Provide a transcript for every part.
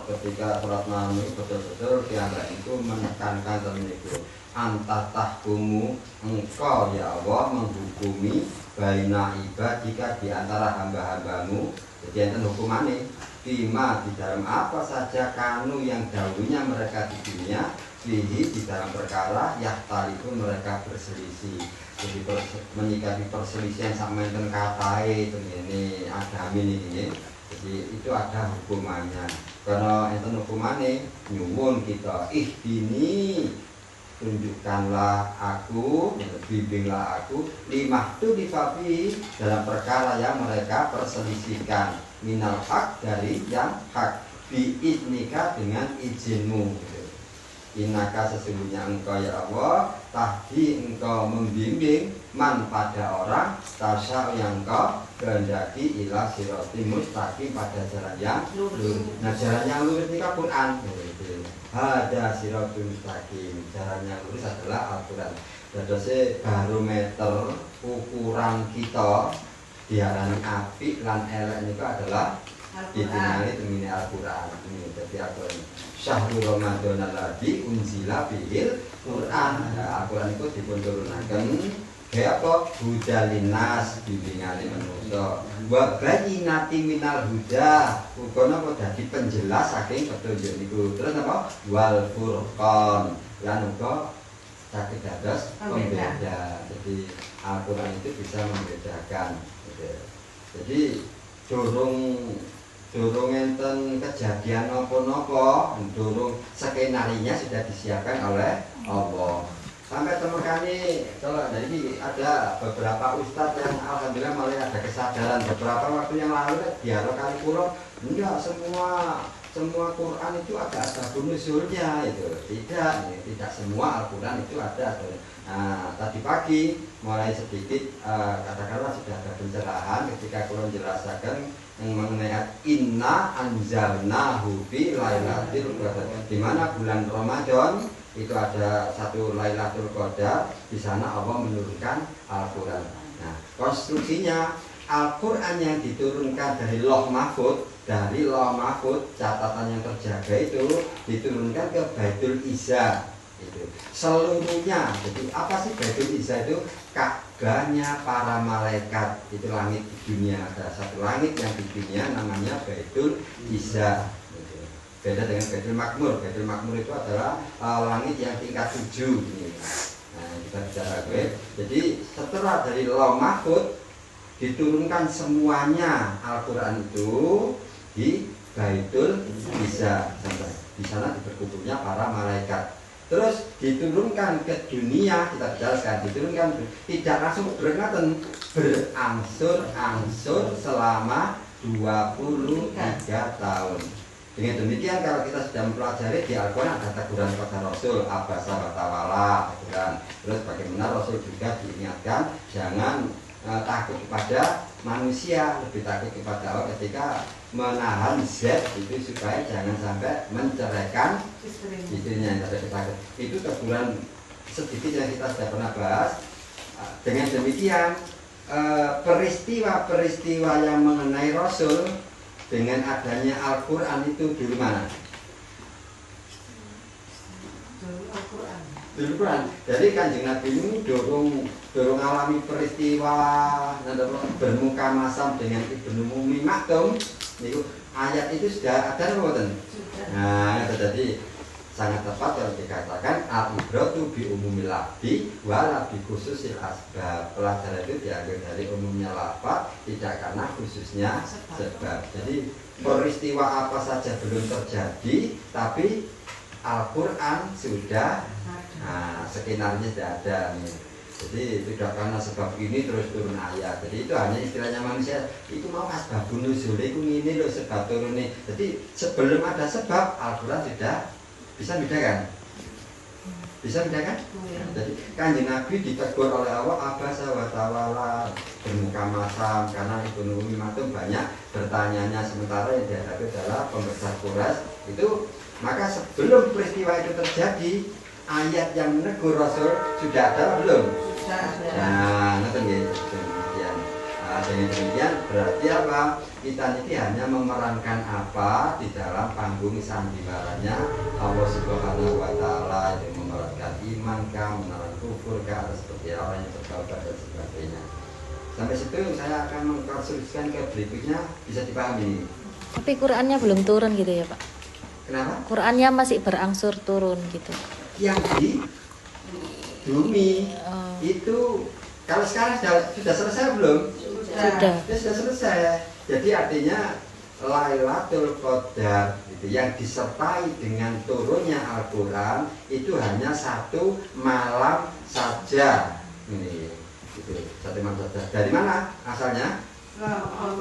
ketika surat malam itu betul-betul piyambak itu menekankan tentang itu antatahkumu engkau ya Allah menghukumi baina ibadika di antara hamba-hambamu. Jadi enten hukumannya bima di dalam apa saja kanu yang dahulunya mereka di dunia fihi di dalam perkara yahtalifu mereka berselisih. Jadi menyikapi perselisihan sama enten katai ini agami ini. Jadi itu ada hukumannya. Karena enten hukumannya nyuwun kita ihdini tunjukkanlah aku, bimbinglah aku limah tu difafi dalam perkara yang mereka perselisihkan minal hak dari yang hak biidnika dengan izinmu. Innaka sesungguhnya engkau ya Allah tahdi engkau membimbing man pada orang tasya yang engkau kehendaki ila sirati mustaqim pada jalan yang lurus. Nah jalan yang lurus ini kan Quran. Ada siratul mustaqim. Jalan yang lurus adalah Al-Quran. Dadose barometer ukuran kita diarani apik lan elek niku adalah ditingali temini Al-Quran. Ini jadi Al-Quran. Syahrul Ramadan alladzi unzila bihil Quran. Al-Quran itu dipunturunaken kaya apa? Hudalinas bimbingane manusa. Wa bayyinati minal huda. Ukono apa dadi penjelas saking petunjuk niku. Terus apa? Wal furqan. Lan uga saged dados pembeda. Jadi Al-Quran itu bisa membedakan. Jadi durung enten kejadian apa-apa, durung skenarinya sudah disiapkan oleh Allah. Sampai temukan kalau jadi ada beberapa ustadz yang alhamdulillah mulai ada kesadaran beberapa waktu yang lalu dialog kurikulum enggak semua Quran itu ada asbabun nuzulnya itu tidak semua Al-Quran itu ada. Nah tadi pagi mulai sedikit katakanlah sudah ada pencerahan ketika Quran jelaskan yang mengenai inna anzalnahu fi lailatul qadar, di mana bulan Ramadan itu ada satu Lailatul Qadar, di sana Allah menurunkan Al-Quran. Nah, konstruksinya Al-Quran yang diturunkan dari Lauh Mahfud, catatan yang terjaga itu diturunkan ke Baitul Izza. Itu seluruhnya. Jadi apa sih Baitul Izza itu? Ka'bahnya para malaikat. Itu langit di dunia, ada satu langit yang di dunia namanya Baitul Izza. Beda dengan Baitul Makmur. Baitul Makmur itu adalah langit yang tingkat 7 ini. Nah, kita bicara jadi setelah dari Lauh Mahfud diturunkan semuanya Al-Quran itu di Baitul Izza. Di sana berkumpulnya para malaikat. Terus diturunkan ke dunia, kita jelaskan, diturunkan tidak langsung berangsur-angsur selama 23 tahun. Dengan demikian kalau kita sudah mempelajari di Al-Quran ada teguran kepada Rasul abasa wa tawala, teguran. Terus bagaimana Rasul juga diingatkan jangan takut kepada manusia, lebih takut kepada Allah ketika menahan Z itu supaya jangan sampai menceraikan istrinya yang takut. Itu teguran sedikit yang kita sudah pernah bahas. Dengan demikian peristiwa-peristiwa yang mengenai Rasul dengan adanya Al-Quran itu dulu mana? Dulu Quran. Jadi Kanjeng Nabi ini dorong alami peristiwa bermuka masam dengan Ibnu Ummi Maktum. Ayat itu sudah ada bukan? Nah, jadi sangat tepat kalau dikatakan al-ibratu bi umumil lafzi wala bi khususil asbab. Pelajaran itu diambil dari umumnya lafaz, tidak karena khususnya sebab. Jadi peristiwa apa saja belum terjadi, tapi Al-Quran sudah, skenarnya sudah ada nih. Jadi tidak karena sebab ini terus turun ayat. Jadi itu hanya istilahnya manusia. Itu mau asbabun nuzul itu ini loh sebab turun nih. Jadi sebelum ada sebab Al-Quran sudah bisa bedakan. Bisa bedakan? Jadi Kanjeng Nabi ditegur oleh Allah abasa wa tawalla, bermuka masam karena Ibnu Ummi Maktum banyak bertanyanya, sementara yang dihadapi adalah pembesar Quraisy. Itu maka sebelum peristiwa itu terjadi ayat yang menegur Rasul sudah ada belum? Sudah ada. Nah, ngerti nggih? Demikian. Dengan demikian berarti apa? kita ini hanya memerankan apa di dalam panggung sandiwaranya Allah Subhanahu wa Ta'ala, yang memerankan iman kah, memerankan kufur kah, atau seperti orang yang bertaubat dan sebagainya. Sampai situ saya akan mengkonstruksikan ke berikutnya, bisa dipahami. Tapi Qurannya belum turun gitu ya Pak? Kenapa? Qurannya masih berangsur turun gitu. Yang di bumi itu kalau sekarang sudah selesai belum? Sudah. Sudah selesai. Jadi artinya Lailatul Qadar gitu, yang disertai dengan turunnya Al-Quran itu hanya satu malam saja. Ini gitu, satu malam saja. Dari mana asalnya?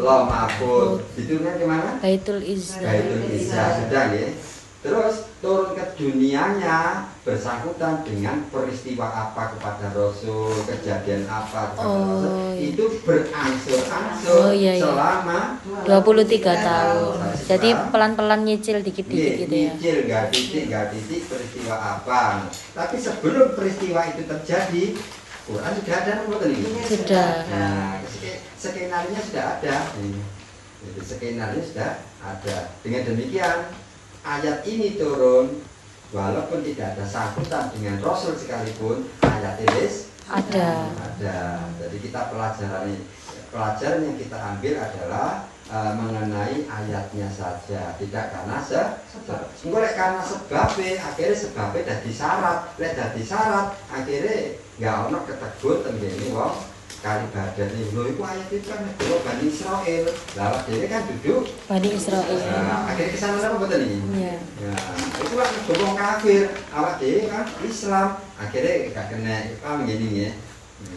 Lauh Mahfuz. Diturunkan ke mana? Baitul Izzah. Baitul Izzah sudah ya. Terus turun ke dunianya bersangkutan dengan peristiwa apa kepada Rasul, kejadian apa kepada Rasul, iya. itu berangsur-angsur iya. selama 23 tahun. Jadi Sekarang, pelan-pelan nyicil dikit-dikit gitu ya. nyicil nggak titik peristiwa apa. Tapi sebelum peristiwa itu terjadi, Quran sudah ada nomor ini. Sudah. Nah, skenario sudah ada. Jadi skenario sudah ada. Dengan demikian ayat ini turun walaupun tidak ada sangkutan dengan Rasul sekalipun, ayat ini ada. Jadi kita pelajaran yang kita ambil adalah mengenai ayatnya saja, tidak karena karena sebabnya dadi syarat, dadi syarat akhirnya nggak ono ketegut tengene wong kali badan ini lho iku ayat itu kan negara Bani Israel. Lah dhewe kan duduk Bani Israel. Akhirnya kesana apa betul ini? Iya. Itu kan wong kafir, awak dhewe kan Islam. Akhirnya gak kena paham gini ya.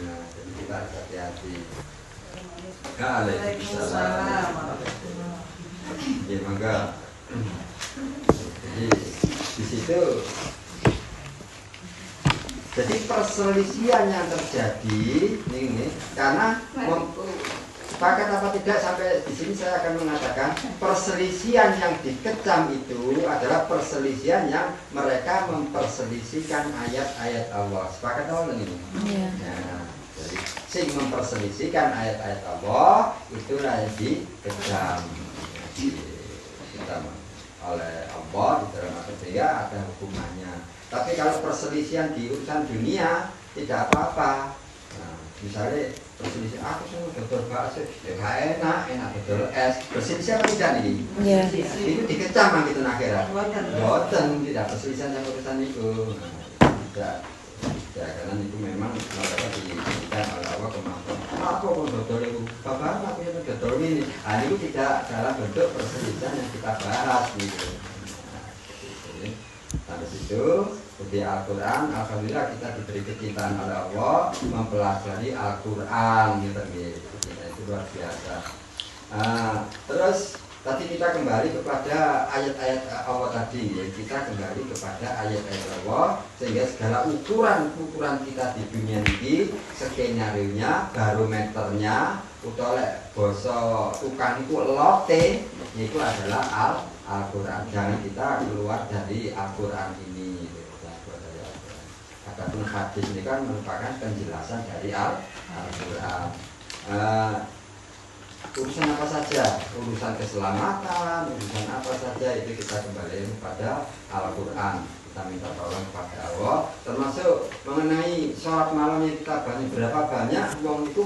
Nah, jadi kita harus hati-hati. Waalaikumsalam. Ya mangga. Jadi di situ jadi perselisihan yang terjadi ini karena sepakat apa tidak sampai di sini saya akan mengatakan perselisihan yang dikecam itu adalah perselisihan yang mereka memperselisihkan ayat-ayat Allah. Sepakat apa ini? Iya. Nah, jadi sing memperselisihkan ayat-ayat Allah itulah yang dikecam oleh Allah di dalam Al-Qur'an, ada hukumannya. Tapi kalau perselisihan di urusan dunia tidak apa-apa. Nah, misalnya perselisihan aku semua dodol bakso, ya gak enak dodol es. Perselisihan apa tidak nih? Iya. Itu dikecam gitu akhirat. Boten tidak perselisihan yang urusan itu. Nah, tidak. Ya karena itu memang mereka diberikan oleh Allah kemampuan. Apa kok dodol itu? Bapak aku yang dodol ini. Nah, itu tidak dalam bentuk perselisihan yang kita bahas gitu. Sampai situ, di Al-Quran, alhamdulillah kita diberi kecintaan oleh Allah mempelajari Al-Quran gitu. Itu luar biasa. Terus tadi kita kembali kepada ayat-ayat Allah tadi ya. Kita kembali kepada ayat-ayat Allah sehingga segala ukuran kita di dunia ini, skenario-nya, barometernya, utawa basa tukang itu lote, itu adalah Al-Quran. Jangan kita keluar dari Al-Quran ini. Adapun hadis ini kan merupakan penjelasan dari Al-Quran. Urusan apa saja, urusan keselamatan, urusan apa saja itu kita kembali kepada Al-Quran. Kita minta tolong kepada Allah. Termasuk mengenai sholat malam yang kita banyak berapa banyak uang itu.